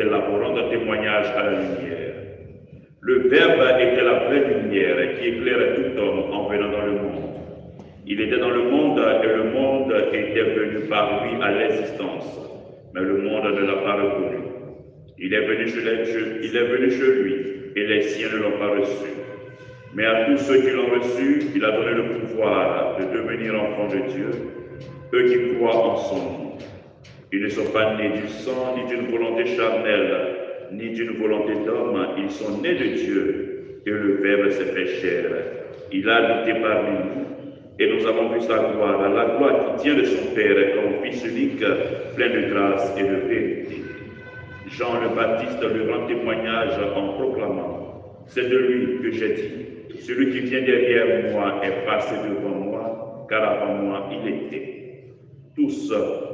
élaborant un témoignage à la lumière. Le Verbe était la vraie lumière qui éclaire tout homme en venant dans le monde. Il était dans le monde et le monde était venu par lui à l'existence, mais le monde ne l'a pas reconnu. Il est venu chez lui et les siens ne l'ont pas reçu. Mais à tous ceux qui l'ont reçu, il a donné le pouvoir de devenir enfants de Dieu, eux qui croient en son nom. Ils ne sont pas nés du sang, ni d'une volonté charnelle, ni d'une volonté d'homme, ils sont nés de Dieu, et le Verbe s'est fait chair. Il a habité parmi nous, et nous avons vu sa gloire, la gloire qui tient de son Père comme Fils unique, plein de grâce et de vérité. Jean le Baptiste lui rend témoignage en proclamant: c'est de lui que j'ai dit, celui qui vient derrière moi est passé devant moi, car avant moi il était. Tous,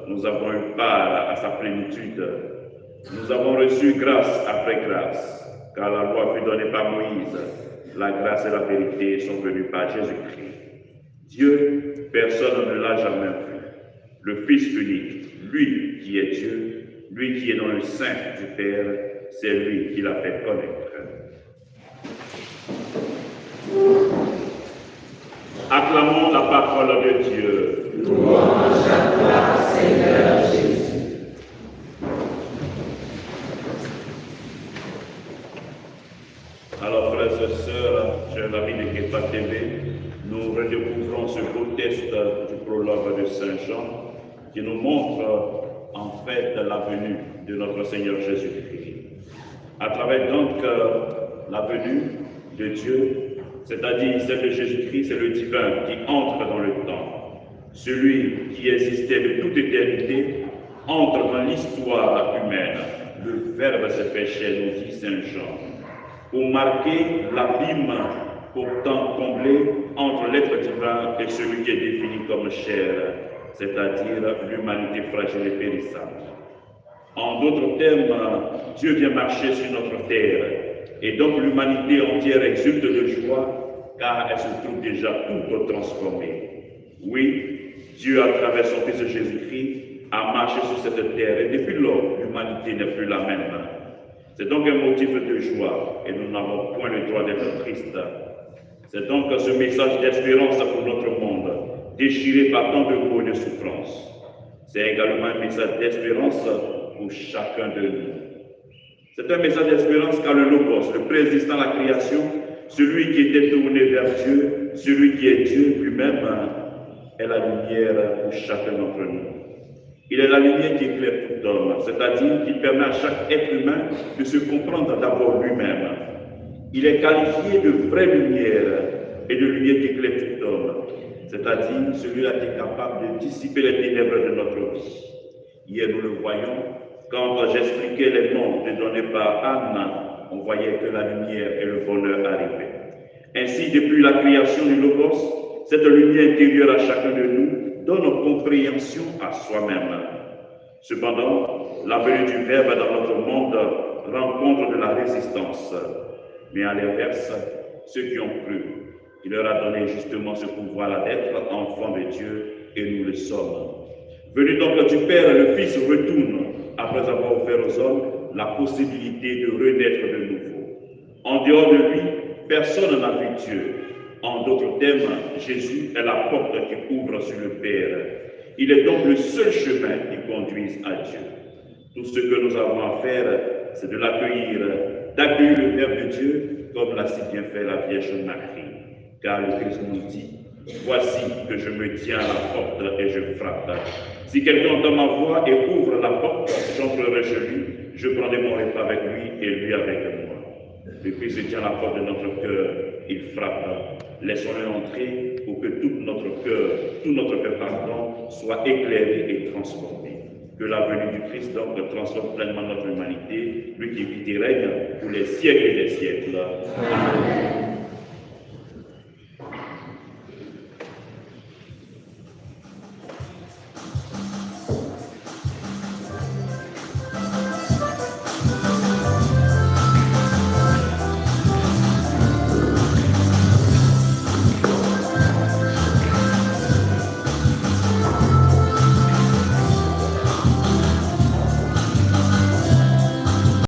nous avons eu part à sa plénitude. Nous avons reçu grâce après grâce, car la loi fut donnée par Moïse. La grâce et la vérité sont venues par Jésus-Christ. Dieu, personne ne l'a jamais vu. Le Fils unique, lui qui est Dieu, lui qui est dans le sein du Père, c'est lui qui l'a fait connaître. Acclamons la parole de Dieu. Louange à toi, Seigneur Jésus. Alors, frères et sœurs, chers amis de Kefa TV, nous redécouvrons ce beau texte du prologue de Saint Jean qui nous montre en fait la venue de notre Seigneur Jésus-Christ. À travers donc la venue de Dieu, c'est-à-dire celle de Jésus-Christ, c'est le divin qui entre dans le temps. Celui qui existait de toute éternité entre dans l'histoire humaine. Le Verbe s'est fait chair, nous dit Saint Jean, pour marquer l'abîme pourtant comblé entre l'être divin et celui qui est défini comme chair, c'est-à-dire l'humanité fragile et périssable. En d'autres termes, Dieu vient marcher sur notre terre, et donc l'humanité entière exulte de joie, car elle se trouve déjà toute transformée. Oui, Dieu, à travers son Fils Jésus-Christ, a marché sur cette terre, et depuis lors, l'humanité n'est plus la même. C'est donc un motif de joie, et nous n'avons point le droit d'être tristes. C'est donc ce message d'espérance pour notre monde, déchiré par tant de maux et de souffrances. C'est également un message d'espérance pour chacun de nous. C'est un message d'espérance car le Logos, le préexistant à la création, celui qui était tourné vers Dieu, celui qui est Dieu lui-même, est la lumière pour chacun d'entre nous. Il est la lumière qui éclaire tout homme, c'est-à-dire qui permet à chaque être humain de se comprendre d'abord lui-même. Il est qualifié de vraie lumière et de lumière qui éclaire tout homme, c'est-à-dire celui-là qui est capable de dissiper les ténèbres de notre vie. Hier, nous le voyons, quand j'expliquais les noms donnés par Anne, on voyait que la lumière et le bonheur arrivaient. Ainsi, depuis la création du Logos, cette lumière intérieure à chacun de nous donne compréhension à soi-même. Cependant, la venue du Verbe dans notre monde rencontre de la résistance. Mais à l'inverse, ceux qui ont cru, il leur a donné justement ce pouvoir d'être enfants de Dieu, et nous le sommes. Venu donc du Père, le Fils retourne, après avoir offert aux hommes la possibilité de renaître de nouveau. En dehors de lui, personne n'a vu Dieu. En d'autres termes, Jésus est la porte qui ouvre sur le Père. Il est donc le seul chemin qui conduise à Dieu. Tout ce que nous avons à faire, c'est de l'accueillir, d'accueillir le Verbe de Dieu, comme l'a si bien fait la Vierge Marie. Car le Christ nous dit: voici que je me tiens à la porte et je frappe. Si quelqu'un entend ma voix et ouvre la porte, j'entrerai chez lui, je prendrai mon repas avec lui et lui avec moi. Le Christ tient la porte de notre cœur, il frappe. Laissons-le entrer pour que tout notre cœur, soit éclairé et transformé. Que la venue du Christ donc transforme pleinement notre humanité, lui qui vit et règne pour les siècles et des siècles. Amen.